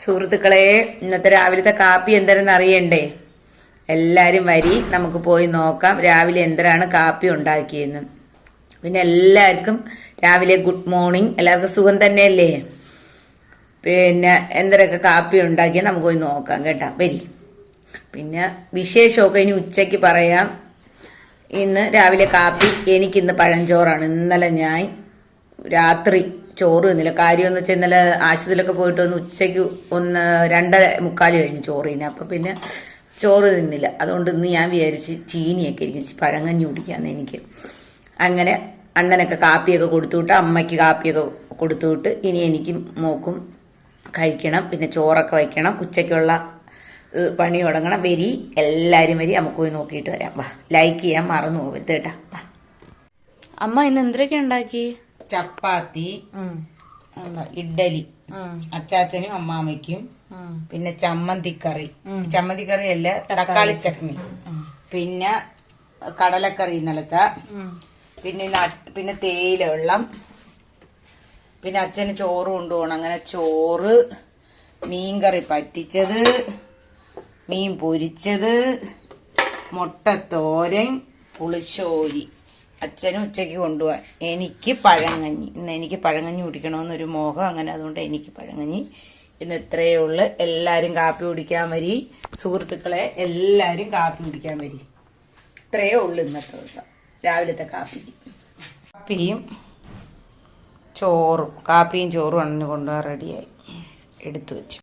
സുഹൃത്തുക്കളെ, ഇന്നത്തെ രാവിലത്തെ കാപ്പി എന്തെന്ന് അറിയണ്ടേ? എല്ലാരും വരി, നമുക്ക് പോയി നോക്കാം രാവിലെ എന്തിനാണ് കാപ്പി ഉണ്ടാക്കിയെന്ന്. പിന്നെ എല്ലാവർക്കും രാവിലെ ഗുഡ് മോർണിംഗ്. എല്ലാവർക്കും സുഖം തന്നെയല്ലേ? പിന്നെ എന്തൊക്കെ കാപ്പി ഉണ്ടാക്കിയാൽ നമുക്ക് പോയി നോക്കാം കേട്ടാ. വരി. പിന്നെ വിശേഷമൊക്കെ ഇനി ഉച്ചയ്ക്ക് പറയാം. ഇന്ന് രാവിലെ കാപ്പി എനിക്കിന്ന് പഴഞ്ചോറാണ്. ഇന്നലെ ഞാൻ രാത്രി ചോറ് തിന്നില്ല. കാര്യമെന്ന് വെച്ചാൽ ഇന്നലെ ആശുപത്രിയിലൊക്കെ പോയിട്ട് വന്ന് ഉച്ചയ്ക്ക് 2:45 കഴിഞ്ഞ് ചോറ് തിന്നെ. അപ്പം പിന്നെ ചോറ് തിന്നില്ല. അതുകൊണ്ട് ഇന്ന് ഞാൻ വിചാരിച്ച് ചീനിയൊക്കെ ഇരിക്കും, പഴങ്കഞ്ഞി കുടിക്കാമെന്ന്. എനിക്ക് അങ്ങനെ അണ്ണനൊക്കെ കാപ്പിയൊക്കെ കൊടുത്തുവിട്ട്, അമ്മയ്ക്ക് കാപ്പിയൊക്കെ കൊടുത്തുവിട്ട്, ഇനി എനിക്കും മോക്കും കഴിക്കണം. പിന്നെ ചോറൊക്കെ വയ്ക്കണം. ഉച്ചയ്ക്കുള്ള പണി തുടങ്ങണം. വരി, എല്ലാവരും വരി, നമുക്ക് പോയി നോക്കിയിട്ട് വരാം. വാ, ലൈക്ക് ചെയ്യാൻ മറന്നു പോകരുത് കേട്ടാ. അമ്മ ഇന്ന് എന്തൊക്കെ ഉണ്ടാക്കി? ചപ്പാത്തി, ഇഡ്ഡലി, അച്ചാച്ചനും അമ്മാമ്മയ്ക്കും, പിന്നെ ചമ്മന്തിക്കറി അല്ല, തക്കാളി ചട്നി, പിന്നെ കടലക്കറി ഇന്നലത്തെ, പിന്നെ തേയില വെള്ളം, പിന്നെ അച്ഛന് ചോറ് കൊണ്ടുപോകണം. അങ്ങനെ ചോറ്, മീൻകറി പറ്റിച്ചത്, മീൻ പൊരിച്ചത്, മുട്ടത്തോരൻ, പുളിശ്ശോരി. അച്ഛനും ഉച്ചയ്ക്ക് കൊണ്ടുപോകാൻ. എനിക്ക് പഴങ്കഞ്ഞി. ഇന്ന് എനിക്ക് പഴങ്കഞ്ഞി കുടിക്കണമെന്നൊരു മോഹം. അങ്ങനെ അതുകൊണ്ട് എനിക്ക് പഴങ്കഞ്ഞി. ഇന്ന് ഇത്രയേ ഉള്ളു. എല്ലാവരും കാപ്പി കുടിക്കാൻ വരി. സുഹൃത്തുക്കളെ, എല്ലാവരും കാപ്പി കുടിക്കാൻ വരി. ഇത്രയേ ഉള്ളു ഇന്നത്തെ ദിവസം രാവിലത്തെ കാപ്പിക്ക്. കാപ്പിയും ചോറും അണ്ണന് കൊണ്ടുപോകാൻ റെഡിയായി എടുത്തു വെച്ചു.